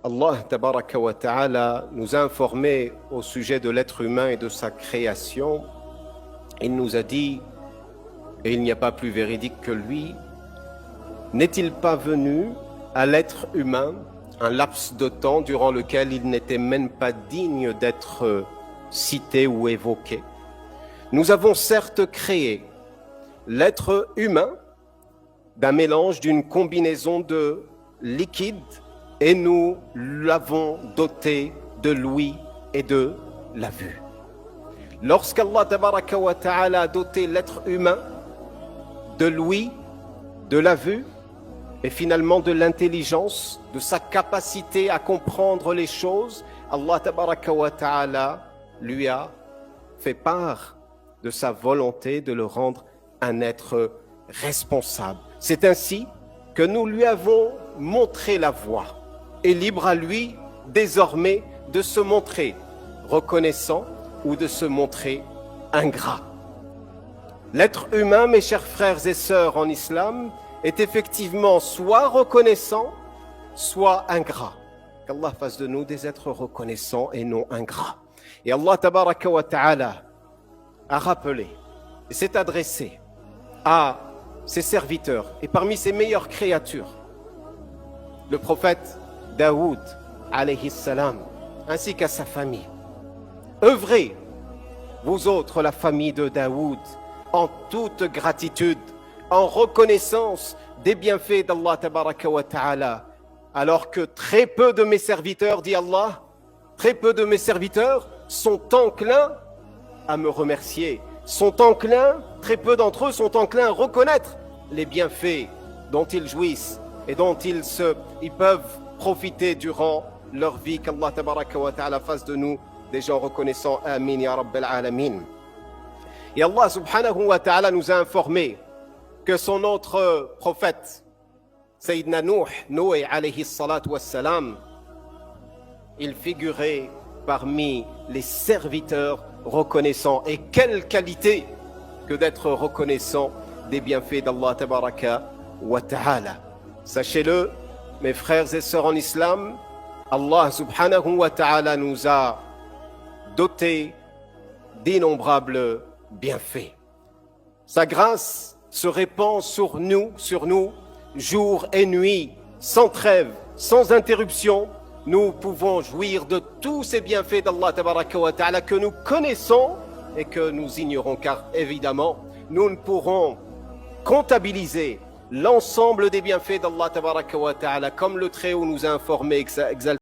Allah tabaraka wa ta'ala nous a informé au sujet de l'être humain et de sa création. Il nous a dit, et il n'y a pas plus véridique que lui, n'est-il pas venu à l'être humain un laps de temps durant lequel il n'était même pas digne d'être cité ou évoqué? Nous avons certes créé l'être humain d'un mélange, d'une combinaison de liquides, et nous l'avons doté de l'ouïe et de la vue. Lorsqu'Allah tabaraka wa ta'ala a doté l'être humain de l'ouïe, de la vue et finalement de l'intelligence, de sa capacité à comprendre les choses, Allah tabaraka wa ta'ala lui a fait part de sa volonté de le rendre un être responsable. C'est ainsi que nous lui avons montré la voie, et libre à lui désormais de se montrer reconnaissant ou de se montrer ingrat. L'être humain, mes chers frères et sœurs en islam, est effectivement soit reconnaissant, soit ingrat. Qu'Allah fasse de nous des êtres reconnaissants et non ingrats. Et Allah tabaraka wa ta'ala a rappelé et s'est adressé à ses serviteurs et parmi ses meilleures créatures, le prophète Daoud alayhi salam, ainsi qu'à sa famille. Œuvrez, vous autres, la famille de Daoud, en toute gratitude, en reconnaissance des bienfaits d'Allah tabaraka wa ta'ala, alors que très peu de mes serviteurs, dit Allah, très peu de mes serviteurs sont enclins à me remercier, sont enclins, très peu d'entre eux sont enclins à reconnaître les bienfaits dont ils jouissent et dont ils peuvent profiter durant leur vie. Qu'Allah tabaraka wa ta'ala fasse de nous des gens reconnaissants. Amin ya rabbal alamin. Et Allah subhanahu wa ta'ala nous a informé que son autre prophète, Sayyidina Noé alayhi salatu wassalam, il figurait parmi les serviteurs reconnaissants. Et quelle qualité que d'être reconnaissant des bienfaits d'Allah tabaraka wa ta'ala. Sachez-le, mes frères et sœurs en islam, Allah subhanahu wa ta'ala nous a dotés d'innombrables bienfaits. Sa grâce se répand sur nous, jour et nuit, sans trêve, sans interruption. Nous pouvons jouir de tous ces bienfaits d'Allah tabaraka wa ta'ala que nous connaissons et que nous ignorons, car évidemment, nous ne pourrons comptabiliser l'ensemble des bienfaits d'Allah tabaraka wa ta'ala, comme le Très-Haut nous a informé, exalté.